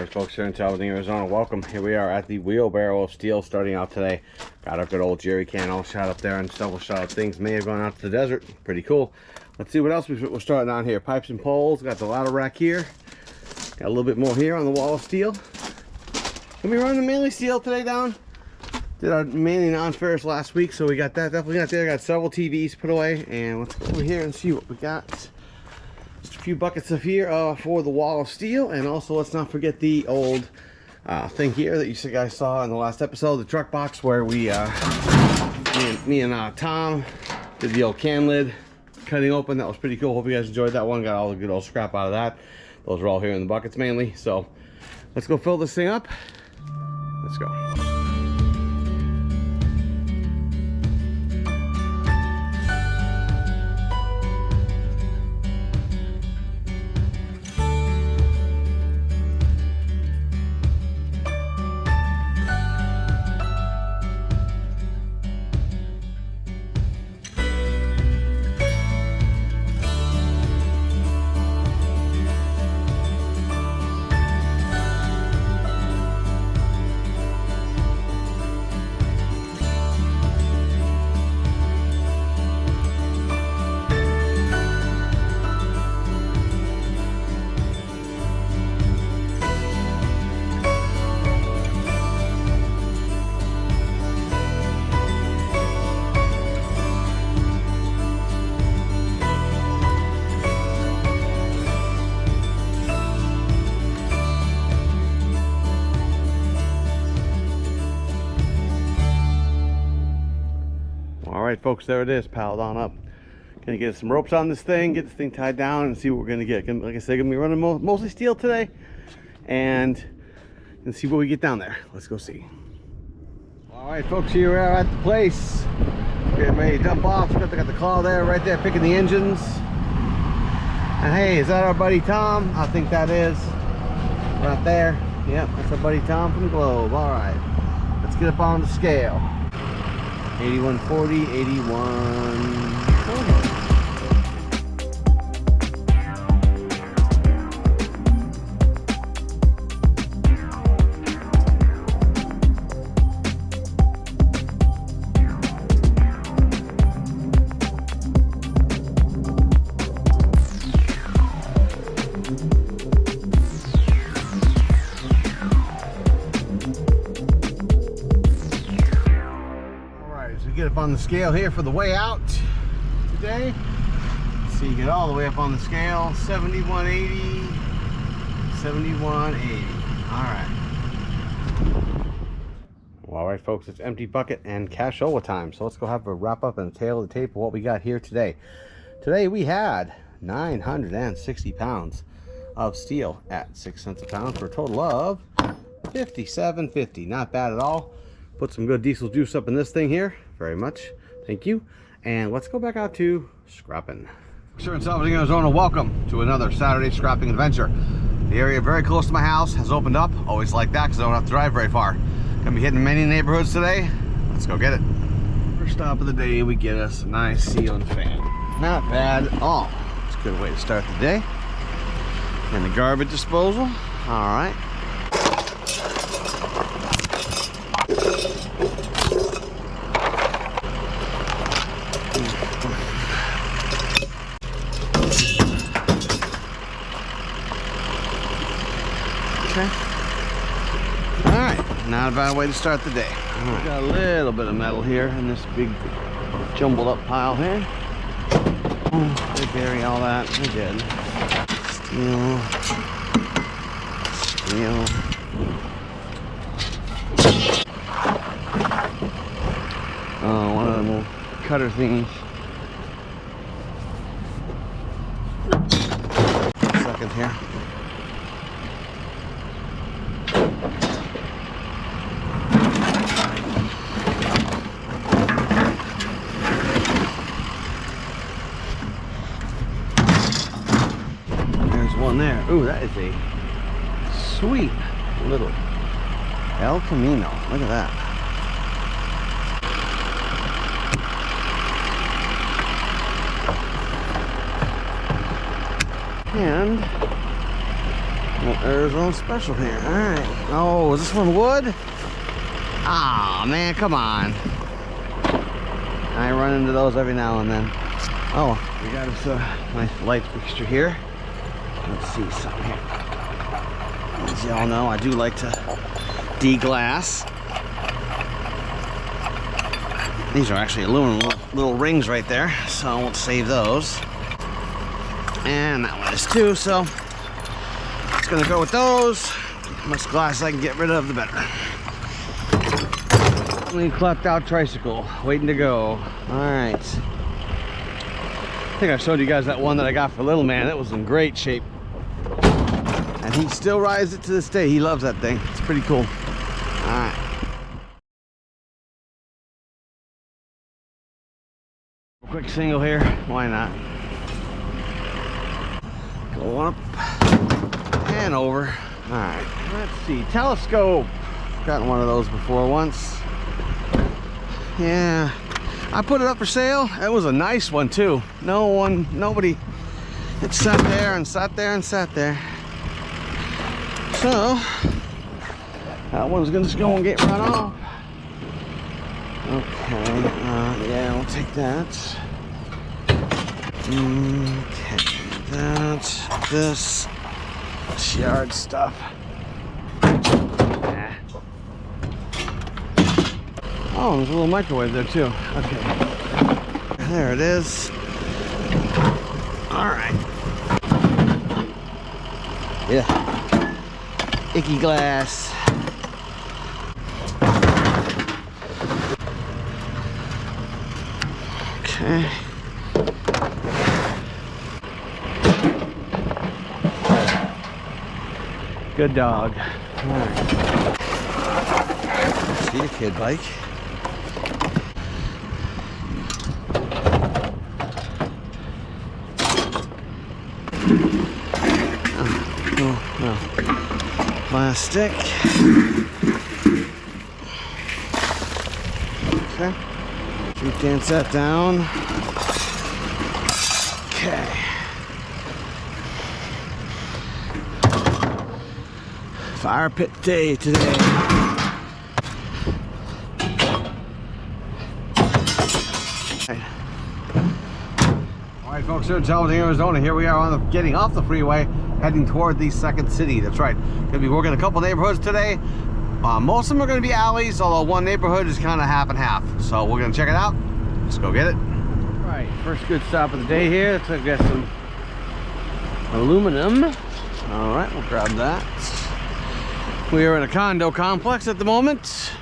Alright folks, here in Salvador, Arizona, welcome. Here we are at the Wheelbarrow of Steel starting out today. Got our good old jerry can all shot up there and double shot. Things may have gone out to the desert. Pretty cool. Let's see what else we're starting on here. Pipes and poles, got the ladder rack here. Got a little bit more here on the wall of steel. Can we run the mainly steel today down? Did our mainly non-ferrous last week, so we got that definitely got there. Got several TVs put away, and let's go over here and see what we got. Just a few buckets of here for the wall of steel, and also let's not forget the old thing here that you guys saw in the last episode, the truck box where we me and Tom did the old can lid cutting open. That was pretty cool. Hope you guys enjoyed that one. Got all the good old scrap out of that. Those are all here in the buckets mainly. So let's go fill this thing up. Let's go. Alright folks, there it is, piled on up. Gonna get some ropes on this thing, get this thing tied down, and see what we're gonna get. Like I said, gonna be running mostly steel today, and see what we get down there. Let's go see. Alright folks, here we are at the place. Getting ready to dump off. Got the claw there, right there, picking the engines. And hey, is that our buddy Tom? I think that is. Right there. Yep, that's our buddy Tom from the Globe. Alright, let's get up on the scale. 8140, 8140. Get up on the scale here for the way out today. Let's see, get all the way up on the scale. 7180, 7180. All right folks, it's empty bucket and cashola time. So let's go have a wrap up and a tail of the tape of what we got here today. Today we had 960 pounds of steel at 6 cents a pound for a total of $57.50. Not bad at all. Put some good diesel juice up in this thing here. Very much. Thank you. And let's go back out to scrapping. Sure, in Salvador, Arizona, welcome to another Saturday scrapping adventure. The area very close to my house has opened up. Always like that because I don't have to drive very far. Gonna be hitting many neighborhoods today. Let's go get it. First stop of the day, we get us a nice ceiling fan. Not bad at all. It's a good way to start the day. And the garbage disposal. All right. Okay. Alright, not a bad way to start the day. Right. Got a little bit of metal here in this big jumbled up pile here. They bury all that. They did. Steel. Steel. Oh, one of them little cutter thingies. Second here. There. Ooh, that is a sweet little El Camino. Look at that. And Arizona Special here. All right. Oh, is this one wood? Ah, man, come on. I run into those every now and then. Oh, we got this nice light fixture here. Let's see something here. As y'all know, I do like to deglass. These are actually aluminum little rings right there, so I won't save those. And that one is too, so it's gonna go with those. As much glass I can get rid of, the better. Clean clapped out tricycle, waiting to go. All right. I think I showed you guys that one that I got for little man. It was in great shape. And he still rides it to this day. He loves that thing. It's pretty cool. All right. Quick single here. Why not? Go up and over. All right. Let's see. Telescope. Gotten one of those before once. Yeah. I put it up for sale. It was a nice one too. Nobody. It sat there and sat there and sat there. So that one's gonna just go and get run off. Okay, yeah, we'll take that. Okay, this yard stuff. Nah. Oh, there's a little microwave there too. Okay, there it is. All right. Yeah. Icky glass. Okay. Good dog. All right. See the kid bike. Plastic. Okay. Street dance that down. Okay. Fire pit day today. Alright folks, here in Tallahassee, Arizona. Here we are on getting off the freeway, heading toward the second city. That's right. Gonna be working a couple neighborhoods today. Most of them are gonna be alleys, although one neighborhood is kind of half and half. So we're gonna check it out. Let's go get it. Right, first good stop of the day here. Looks like we got some aluminum. All right, we'll grab that. We are in a condo complex at the moment.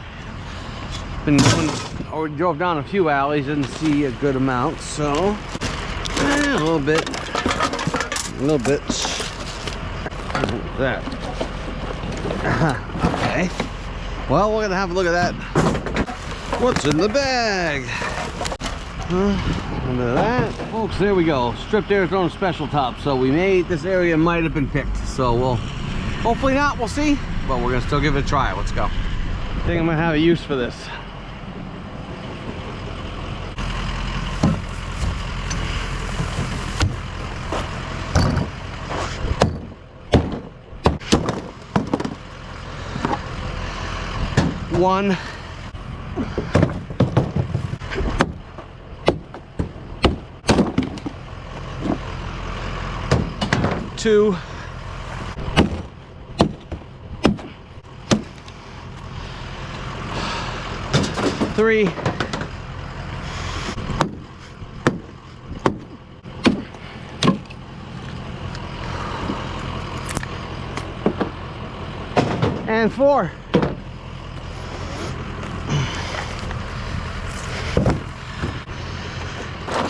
Already drove down a few alleys, didn't see a good amount, so a little bit. That. Okay. Well, we're gonna have a look at that. What's in the bag? Under that, folks. There we go. Stripped Arizona Special Top. So this area might have been picked. So we'll hopefully not. We'll see. But we're gonna still give it a try. Let's go. I think I'm gonna have a use for this. One. Two. Three. And four.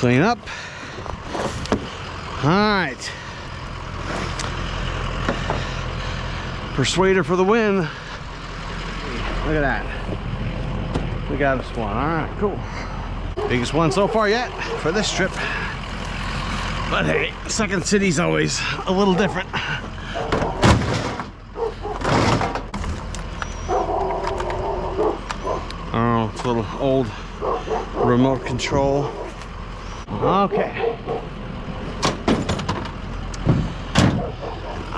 Clean up. All right. Persuader for the win. Look at that. We got us one. All right, cool. Biggest one so far yet for this trip. But hey, second city's always a little different. Oh, it's a little old remote control. Okay.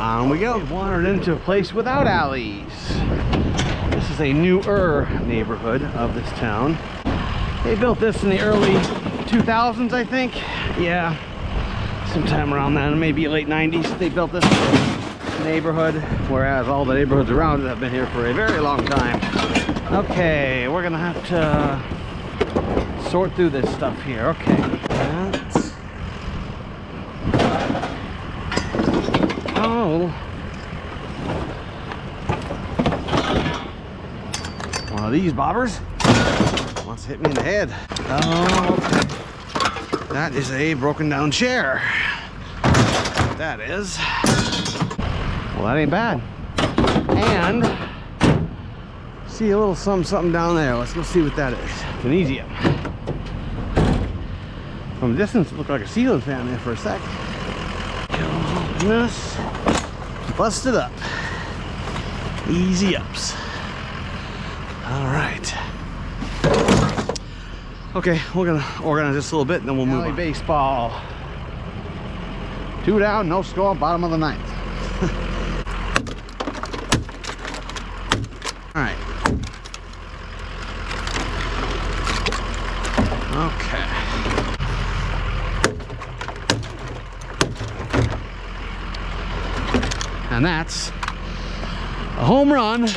On we go. We wandered into a place without alleys. This is a newer neighborhood of this town. They built this in the early 2000s, I think. Yeah, sometime around then, maybe late 90s. They built this neighborhood, whereas all the neighborhoods around it have been here for a very long time. Okay, we're gonna have to sort through this stuff here. Okay. That's... Oh. One of these bobbers wants to hit me in the head. Oh, okay. That is a broken down chair. That is. Well, that ain't bad. And see a little something down there. Let's go see what that is. Tunisia. From a distance, it looked like a ceiling fan there for a sec. Open this. Bust it up. Easy ups. All right. Okay, we're gonna organize this a little bit and then we'll move on. Baseball. 2 down, no score, bottom of the ninth. All right. Okay. And that's a home run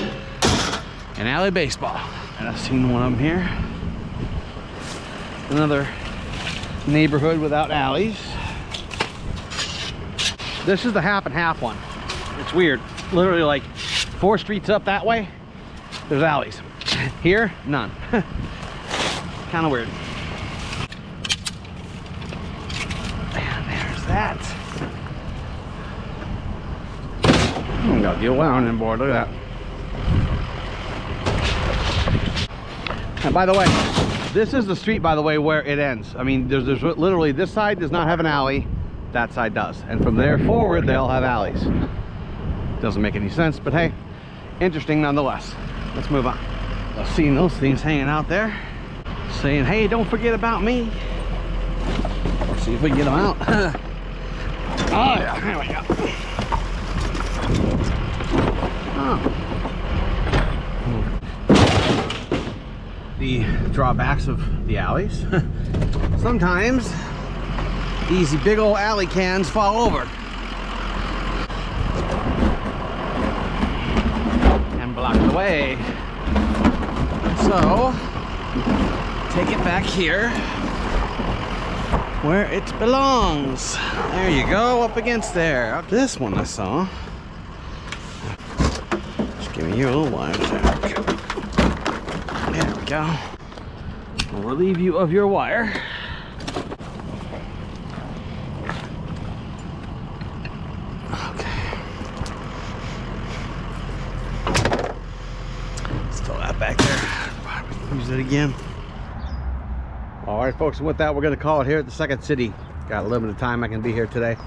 in alley baseball. And I've seen one of them here. Another neighborhood without alleys. This is the half and half one. It's weird. Literally like 4 streets up that way, there's alleys. Here, none. Kind of weird. And there's that. Oh, got the around in board. Look at that. And by the way, this is the street, by the way, where it ends. I mean, there's literally, this side does not have an alley, that side does. And from there forward, they all have alleys. Doesn't make any sense, but hey, interesting nonetheless. Let's move on. I've seen those things hanging out there, saying, hey, don't forget about me. Let's see if we can get them out. Oh yeah, here we go. Oh. The drawbacks of the alleys. Sometimes these big old alley cans fall over and block the way. So take it back here where it belongs. There you go, up against there. This one I saw. Just give me your little wire there. There we go. I'll relieve you of your wire. Okay. Let's throw that back there. Use it again. All right, folks, and with that, we're going to call it here at the Second City. Got a limited time I can be here today.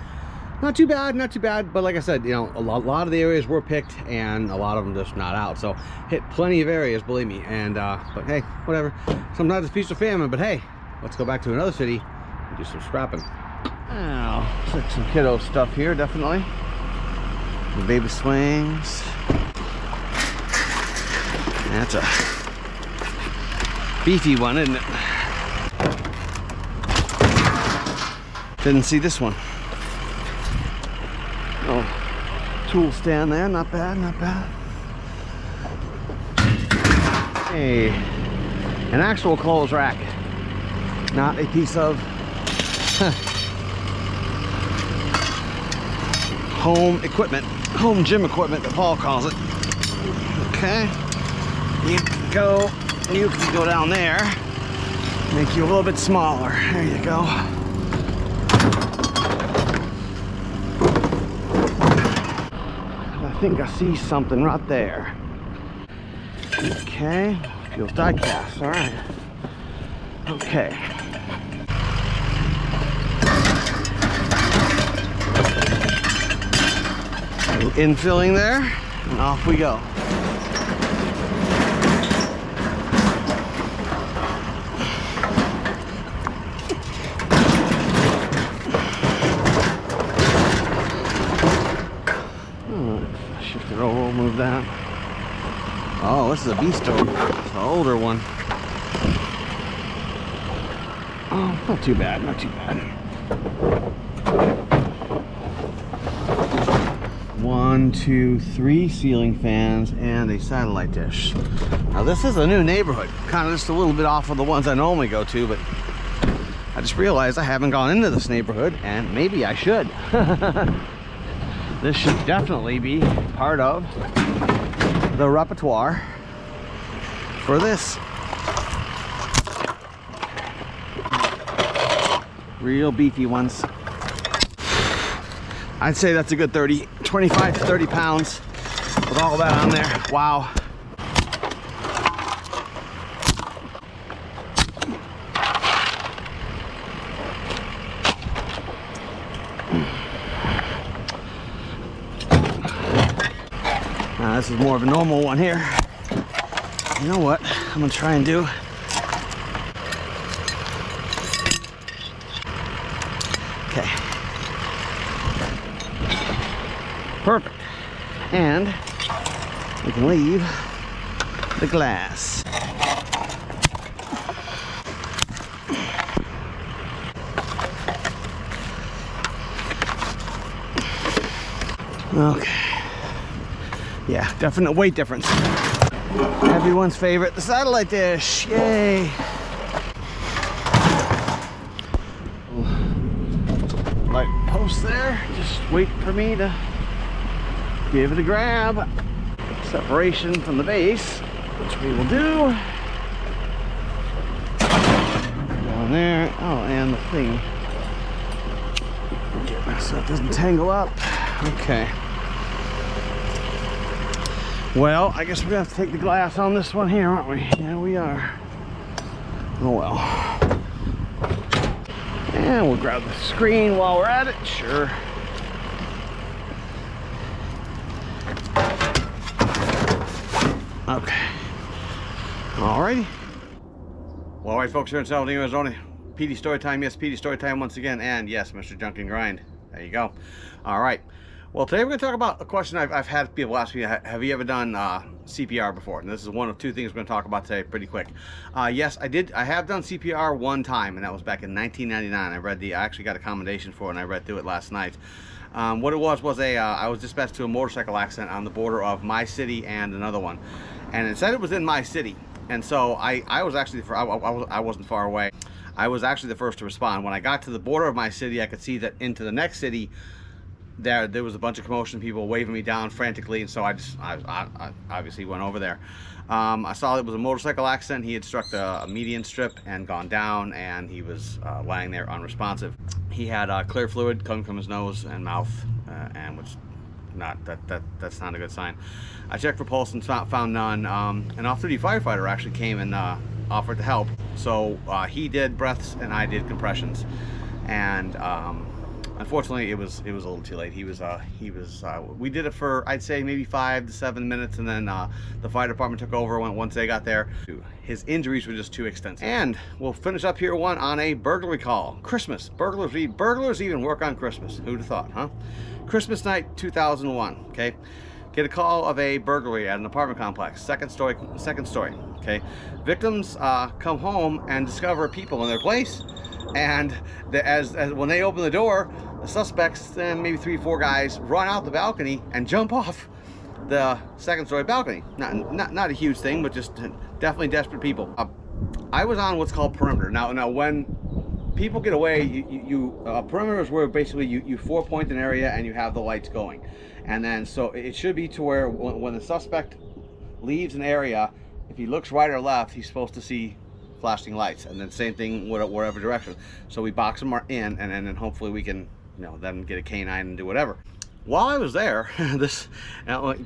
Not too bad, not too bad, but like I said, you know, a lot of the areas were picked and a lot of them just not out. So hit plenty of areas, believe me. And but hey, whatever. Sometimes it's feast or famine, but hey, let's go back to another city and do some scrapping. Now, like some kiddo stuff here, definitely. The baby swings. That's a beefy one, isn't it? Didn't see this one. Oh, tool stand there, not bad, not bad. Hey, an actual clothes rack, not a piece of home equipment, home gym equipment that Paul calls it. Okay, you can go down there, make you a little bit smaller. There you go. I think I see something right there. Okay, feels die cast, all right. Okay. Infilling there, and off we go. that. Oh, this is a beast stove. It's an older one. Oh, not too bad, not too bad. 1, 2, 3 ceiling fans and a satellite dish. Now this is a new neighborhood, kind of just a little bit off of the ones I normally go to, but I just realized I haven't gone into this neighborhood, and maybe I should. This should definitely be part of the repertoire for this. Real beefy ones. I'd say that's a good 25 to 30 pounds with all that on there. Wow. Now this is more of a normal one here. You know what I'm gonna try and do? Okay. Perfect. And we can leave the glass. Okay. Yeah, definite weight difference. Everyone's favorite, the satellite dish. Yay. Light post there. Just wait for me to give it a grab. Separation from the base, which we will do. Down there. Oh, and the thing. So it doesn't tangle up. Okay. Well, I guess we're gonna have to take the glass on this one here, aren't we? Yeah, we are. Oh well. And we'll grab the screen while we're at it. Sure. Okay. Alrighty. Well, alright, folks, here in Salvador, Arizona. PD story time. Yes, PD story time once again. And yes, Mr. Junk and Grind. There you go. Alright. Well, today we're going to talk about a question I've had people ask me. Have you ever done CPR before? And this is one of two things we're going to talk about today pretty quick. Yes, I did. I have done CPR one time, and that was back in 1999. I actually got a commendation for it, and I read through it last night. What it was I was dispatched to a motorcycle accident on the border of my city and another one. And it said it was in my city. And so I was actually, I wasn't far away. I was actually the first to respond. When I got to the border of my city, I could see that into the next city, there was a bunch of commotion, people waving me down frantically, and so I obviously went over there. I saw it was a motorcycle accident. He had struck a median strip and gone down, and he was lying there unresponsive. He had clear fluid coming from his nose and mouth, and which that's not a good sign. I checked for pulse and found none. An off-duty firefighter actually came and offered to help. So he did breaths and I did compressions, and unfortunately, it was a little too late. We did it for, I'd say, maybe 5 to 7 minutes, and then the fire department took over once they got there. His injuries were just too extensive. And we'll finish up here one on a burglary call. Christmas. Burglars even work on Christmas. Who'd have thought, huh? Christmas night, 2001, okay? Get a call of a burglary at an apartment complex, second story, okay? Victims come home and discover people in their place. And as when they open the door, the suspects, maybe 3 or 4 guys, run out the balcony and jump off the second-story balcony. Not a huge thing, but just definitely desperate people. I was on what's called perimeter. Now when people get away, perimeter is where basically you 4-point an area and you have the lights going, and then so it should be to where when the suspect leaves an area, if he looks right or left, he's supposed to see flashing lights, and then same thing whatever direction. So we box them in, and then hopefully we can, then get a canine and do whatever. While I was there,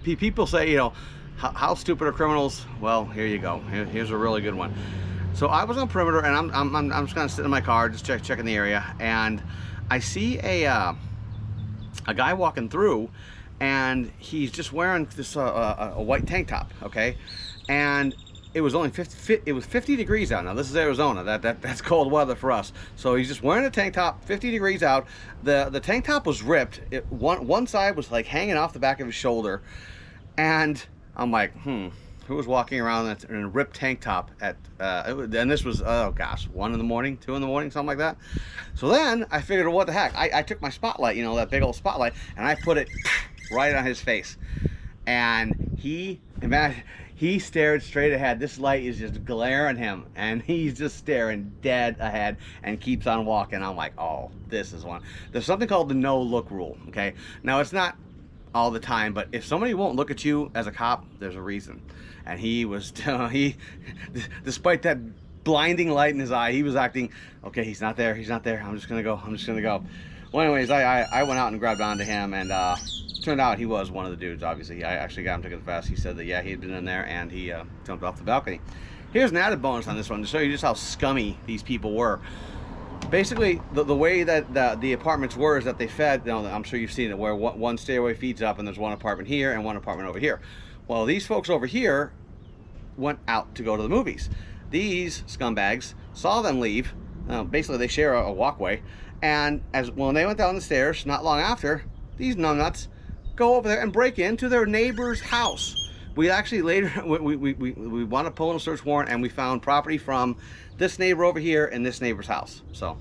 people say, how stupid are criminals? Well, here you go. Here's a really good one. So I was on perimeter, and I'm just kind of sitting in my car, just checking the area, and I see a guy walking through, and he's just wearing this a white tank top, okay, and it was only 50 degrees out. Now this is Arizona. That's cold weather for us. So he's just wearing a tank top, 50 degrees out. The tank top was ripped. One side was like hanging off the back of his shoulder, And I'm like, who was walking around in a ripped tank top at, and this was, oh gosh, 1 in the morning, 2 in the morning, something like that. So then I figured, what the heck? I took my spotlight, you know, that big old spotlight, and I put it right on his face. And he stared straight ahead. This light is just glaring him, and he's just staring dead ahead and keeps on walking. I'm like, oh, this is one. There's something called the no look rule, okay? Now, it's not all the time, but if somebody won't look at you as a cop, there's a reason. And he was, despite that blinding light in his eye, he was acting, okay, he's not there, I'm just gonna go. Well, anyways, I went out and grabbed onto him, and turned out he was one of the dudes, obviously. I actually got him to confess. He said that, yeah, he had been in there, and he jumped off the balcony. Here's an added bonus on this one to show you just how scummy these people were. Basically, the way that the apartments were is that they fed, you know, I'm sure you've seen it, where one stairway feeds up and there's one apartment here and one apartment over here. Well, these folks over here went out to go to the movies. These scumbags saw them leave. Basically, they share a walkway. And when they went down the stairs, not long after, these numbnuts go over there and break into their neighbor's house. We actually later, we wound up pulling a search warrant, and we found property from this neighbor over here and this neighbor's house. So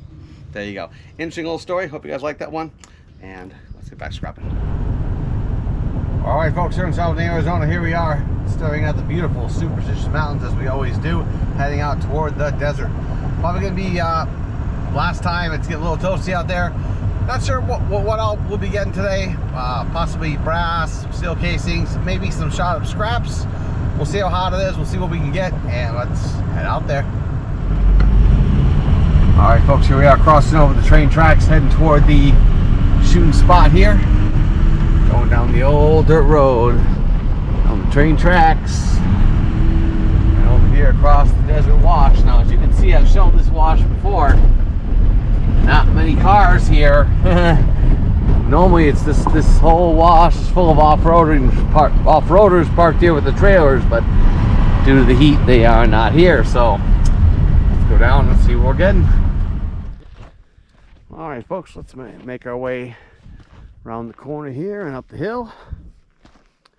there you go. Interesting little story. Hope you guys like that one. And let's get back scrapping. All right, folks, here in Southern Arizona, here we are staring at the beautiful Superstitious Mountains, as we always do, heading out toward the desert. Probably gonna be last time. It's getting a little toasty out there. Not sure what all we'll be getting today. Possibly brass, steel casings, maybe some shot up scraps. We'll see how hot it is. We'll see what we can get, and let's head out there. All right, folks, here we are crossing over the train tracks, heading toward the shooting spot here. Going down the old dirt road on the train tracks. And over here across the desert wash. Now, as you can see, I've shown this wash before. Not many cars here. Normally it's this whole wash is full of off-roaders parked here with the trailers, but due to the heat they are not here. So let's go down and see what we're getting. All right, folks, let's make our way around the corner here and up the hill.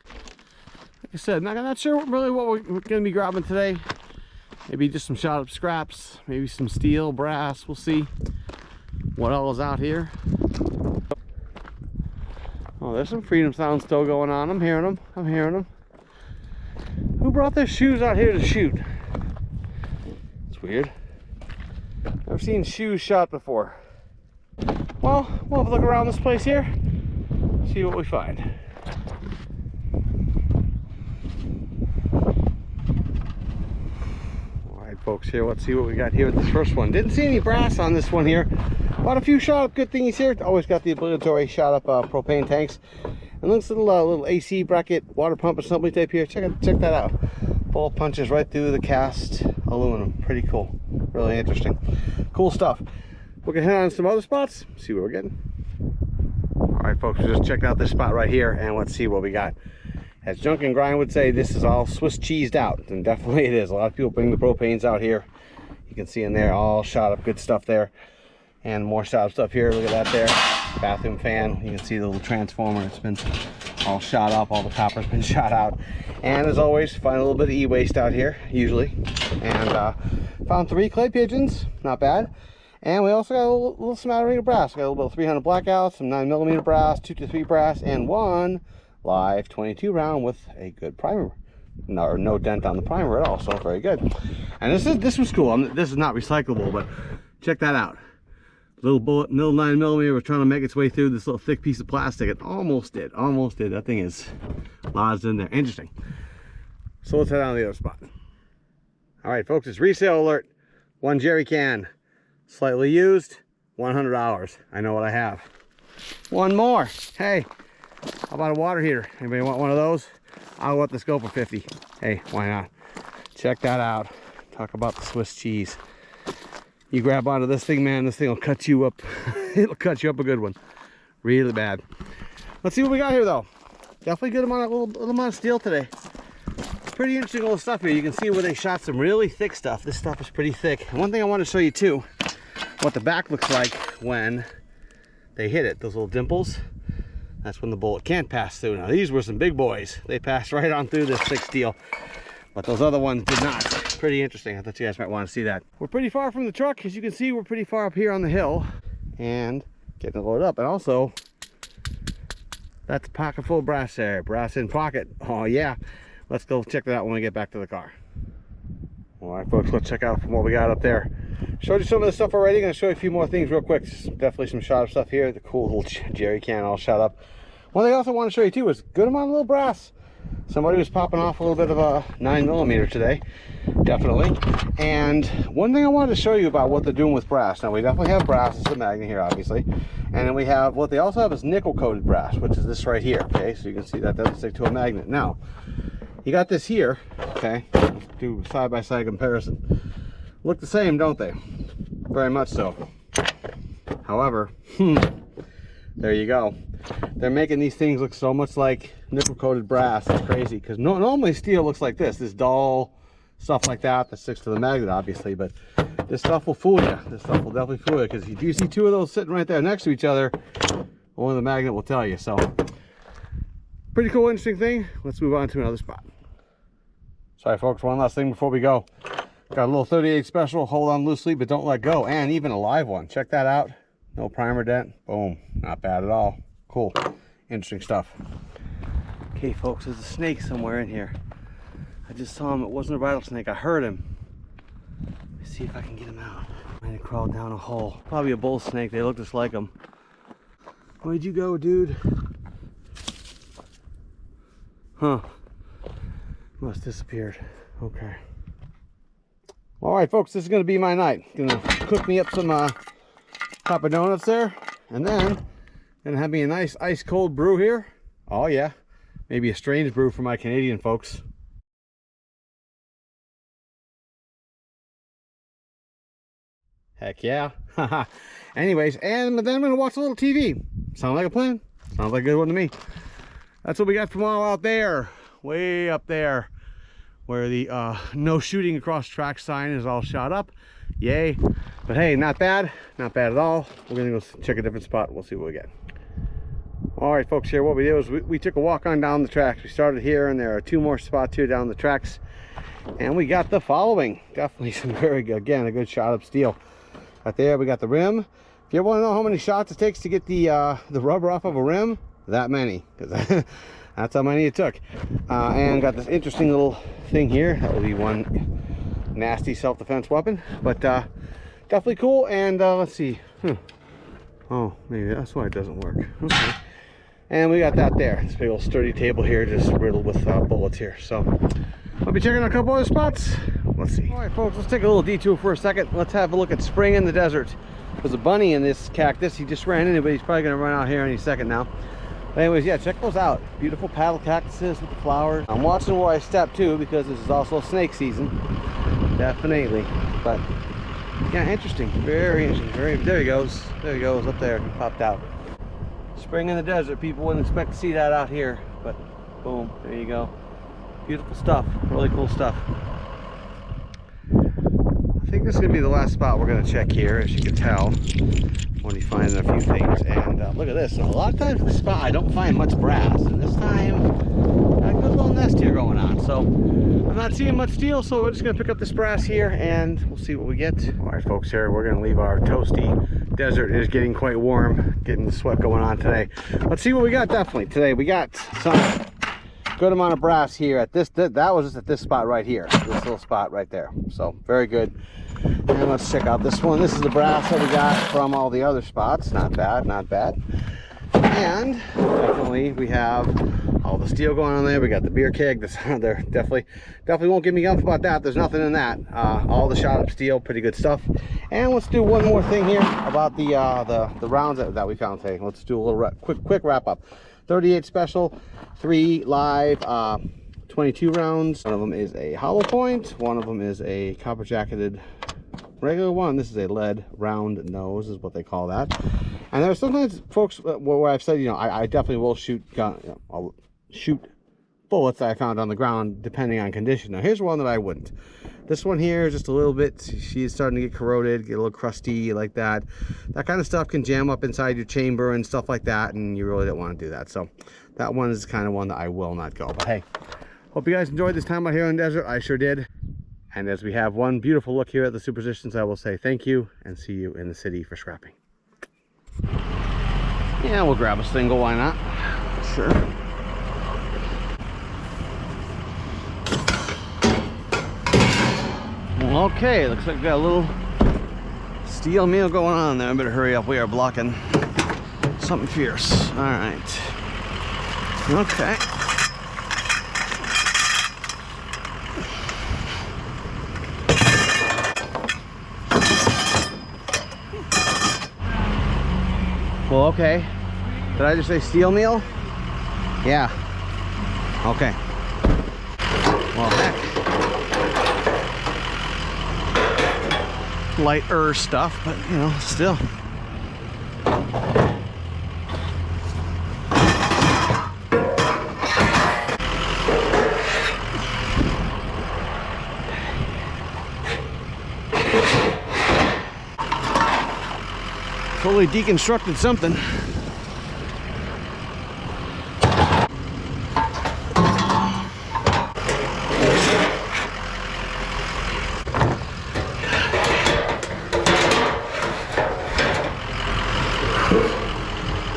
Like I said, not sure really what we're going to be grabbing today. Maybe just some shot up scraps, maybe some steel, brass, we'll see what all is out here. Oh, there's some freedom sounds still going on. I'm hearing them. Who brought their shoes out here to shoot? It's weird. Never seen shoes shot before. Well, we'll have a look around this place here, see what we find. Alright, folks, here, let's see what we got here with this first one. Didn't see any brass on this one here. Bought a few shot up good thingies here. Always got the obligatory shot up propane tanks. And looks a little AC bracket, water pump assembly tape here. Check that out. Ball punches right through the cast aluminum. Pretty cool. Really interesting. Cool stuff. We're gonna head on some other spots, see what we're getting. All right, folks, we just checked out this spot right here, and let's see what we got. As Junk and Grind would say, this is all Swiss cheesed out, and definitely it is. A lot of people bring the propanes out here. You can see in there all shot up good stuff there, and more shot up stuff here. Look at that there, bathroom fan. You can see the little transformer. It's been all shot up. All the copper's been shot out. And as always, find a little bit of e-waste out here, usually. And found 3 clay pigeons, not bad. And we also got a little smattering of brass. We got a little bit of 300 blackouts, some 9mm brass, 223 brass, and 1 live 22 round with a good primer. No dent on the primer at all, so very good. And this was cool. This is not recyclable, but check that out. Little bullet, little 9mm was trying to make its way through this little thick piece of plastic. It almost did. That thing is lodged in there. Interesting. So let's head on to the other spot. All right, folks, it's resale alert. 1 jerry can. Slightly used, $100. I know what I have. 1 more. Hey, how about a water heater? Anybody want one of those? I'll let this go for 50. Hey, why not? Check that out. Talk about the Swiss cheese. You grab onto this thing, man, this thing will cut you up. It'll cut you up a good one. Really bad. Let's see what we got here, though. Definitely good amount, little amount of steel today. Pretty interesting little stuff here. You can see where they shot some really thick stuff. This stuff is pretty thick. And one thing I want to show you too, what the back looks like when they hit it. Those little dimples. That's when the bullet can't pass through. Now these were some big boys. They passed right on through this thick steel, but those other ones did not. Pretty interesting. I thought you guys might want to see that. We're pretty far from the truck. As you can see, we're pretty far up here on the hill and getting it loaded up. And also, that's a pocket full of brass there. Brass in pocket. Oh yeah. Let's go check that out when we get back to the car. All right, folks, let's check out what we got up there. Showed you some of the stuff already. Gonna show you a few more things real quick. Definitely some shot up stuff here. The cool little jerry can all shot up. One thing I also want to show you too is good amount of little brass. Somebody was popping off a little bit of a 9mm today, definitely. And one thing I wanted to show you about what they're doing with brass. Now we definitely have brass. It's a magnet here, obviously. And then we have, what they also have is nickel coated brass, which is this right here. Okay, so you can see that doesn't stick to a magnet. Now, you got this here, okay? Let's do side-by-side comparison. Look the same, don't they? Very much so. However, there you go. They're making these things look so much like nickel-coated brass. It's crazy, because normally steel looks like this dull stuff like that sticks to the magnet, obviously. But this stuff will fool you. This stuff will definitely fool you, because if you see two of those sitting right there next to each other, only the magnet will tell you. So, pretty cool, interesting thing. Let's move on to another spot. Sorry, folks. One last thing before we go. Got a little 38 special. Hold on loosely, but don't let go. And even a live one. Check that out. No primer dent. Boom. Not bad at all. Cool. Interesting stuff. Okay, folks. There's a snake somewhere in here. I just saw him. It wasn't a rattlesnake. I heard him. Let me see if I can get him out. Might have crawled down a hole. Probably a bull snake. They look just like him. Where'd you go, dude? Huh. Must disappeared. Okay. All right, folks, this is gonna be my night. Gonna cook me up some Papa Donuts there, and then gonna have me a nice ice cold brew here. Oh yeah, maybe a strange brew for my Canadian folks. Heck yeah. Anyways, and then I'm gonna watch a little TV. Sound like a plan? Sounds like a good one to me. That's what we got from all out there, way up there, where the no shooting across track sign is all shot up. Yay. But hey, not bad at all. We're gonna go check a different spot. We'll see what we get. All right, folks, here what we did was we took a walk on down the tracks. We started here, and there are two more spots here down the tracks, and we got the following. Definitely some very good, again, a good shot up steel. Right there we got the rim. If you ever want to know how many shots it takes to get the rubber off of a rim, that many, because that's how many it took. And got this interesting little thing here. That will be one nasty self-defense weapon, but definitely cool. And let's see. Oh, maybe that's why it doesn't work. Okay. And we got that there. This big old sturdy table here, just riddled with bullets here. So I'll be checking out a couple other spots. Let's see. All right, folks, let's take a little detour for a second. Let's have a look at spring in the desert. There's a bunny in this cactus. He just ran in it, but he's probably gonna run out here any second now. But anyways, yeah, check those out. Beautiful paddle cactuses with the flowers. I'm watching where I step too, because this is also snake season. Definitely. But yeah, interesting. Very interesting. There he goes. There he goes up there. He popped out. Spring in the desert. People wouldn't expect to see that out here, but boom, there you go. Beautiful stuff. Really cool stuff. I think this is gonna be the last spot we're gonna check here, as you can tell. Only finding a few things, and look at this. So a lot of times in this spot I don't find much brass, and this time got a good little nest here going on. So I'm not seeing much steel, so we're just gonna pick up this brass here and we'll see what we get. All right, folks, here we're gonna leave our toasty desert. It is getting quite warm, getting the sweat going on today. Let's see what we got. Definitely today we got some good amount of brass here at this. That was just at this spot right here, this little spot right there. So very good. And let's check out this one. This is the brass that we got from all the other spots. Not bad, not bad. And definitely we have all the steel going on there. We got the beer keg. This there definitely won't give me gumph about that. There's nothing in that. All the shot up steel, pretty good stuff. And let's do one more thing here about the rounds that we found today. Let's do a little quick wrap up. 38 special, 3 live, 22 rounds. One of them is a hollow point. One of them is a copper jacketed regular one. This is a lead round nose, is what they call that. And there's sometimes folks where I've said, you know, I definitely will shoot gun, I'll shoot bullets that I found on the ground, depending on condition. Now here's one that I wouldn't. This one here is just a little bit, she's starting to get corroded, get a little crusty like that. That kind of stuff can jam up inside your chamber and stuff like that, and you really don't want to do that. So that one is kind of one that I will not go. But hey, hope you guys enjoyed this time out here in the desert. I sure did. And as we have one beautiful look here at the Superstitions, I will say thank you and see you in the city for scrapping. Yeah, we'll grab a single, why not? Sure. Okay, looks like we got a little steel meal going on there. I better hurry up. We are blocking something fierce. All right. Okay. Well, okay. Did I just say steel meal? Yeah. Okay. Well, heck. Lighter stuff, but you know, still. Fully deconstructed something.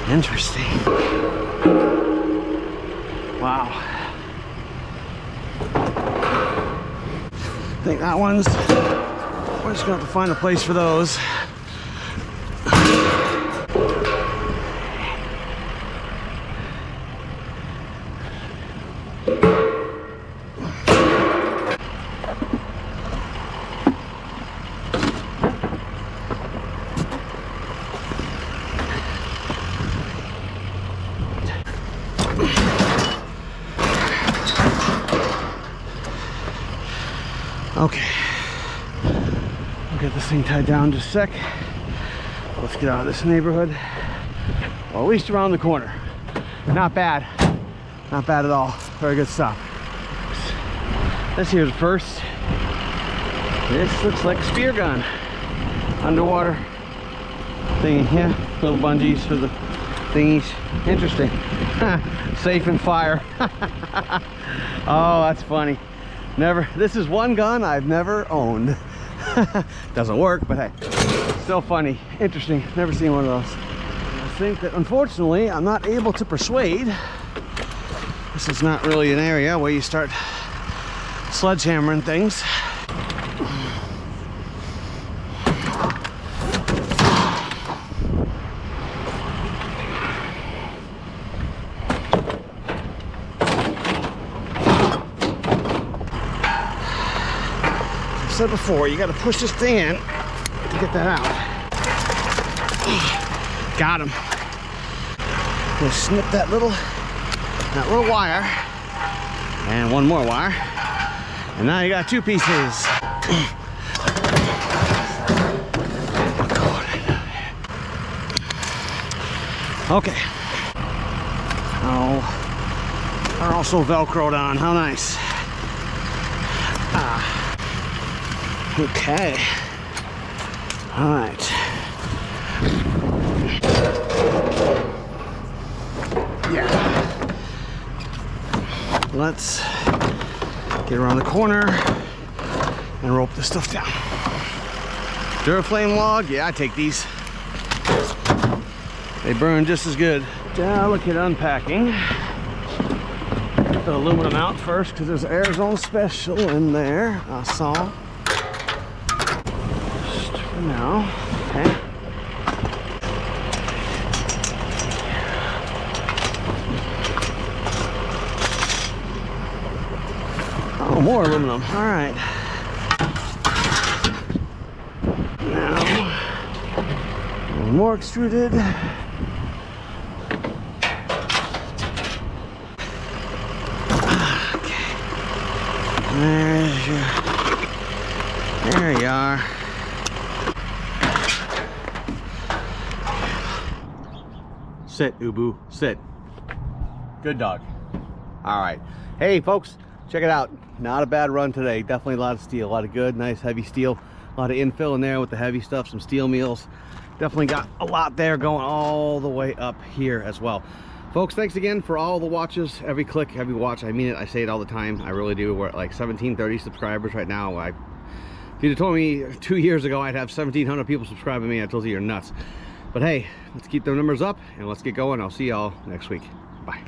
Interesting. Wow. I think that one's, we're just gonna have to find a place for those. Okay, I'll get this thing tied down just a sec. Let's get out of this neighborhood. Well, at least around the corner. Not bad. Not bad at all. Very good stuff. This here's the first. This looks like a spear gun. Underwater thingy. Yeah, little bungees for the thingies. Interesting. Safe and fire. Oh, that's funny. Never, this is one gun I've never owned. Doesn't work, but hey, still funny, interesting. Never seen one of those. I think that unfortunately I'm not able to persuade. This is not really an area where you start sledgehammering things. Said before, you got to push this thing in to get that out. Got him. Just snip that little wire and one more wire, and now you got two pieces. Okay. Oh, are also velcroed on. How nice. Okay. All right. Yeah. Let's get around the corner and rope this stuff down. Duraflame log, yeah, I take these. They burn just as good. Delicate unpacking. Get the aluminum out first because there's Arizona Special in there. I saw. No, okay. Oh, more aluminum. All right. Now, more extruded. Okay. There you are. Sit, Ubu, sit. Good dog. All right. Hey folks, check it out. Not a bad run today. Definitely a lot of steel, a lot of good, nice heavy steel. A lot of infill in there with the heavy stuff, some steel meals. Definitely got a lot there going all the way up here as well. Folks, thanks again for all the watches, every click, every watch. I mean it, I say it all the time. I really do. We're at like 1730 subscribers right now. If you'd have told me 2 years ago I'd have 1,700 people subscribing to me, I told you you're nuts. But hey, let's keep the numbers up and let's get going. I'll see y'all next week. Bye.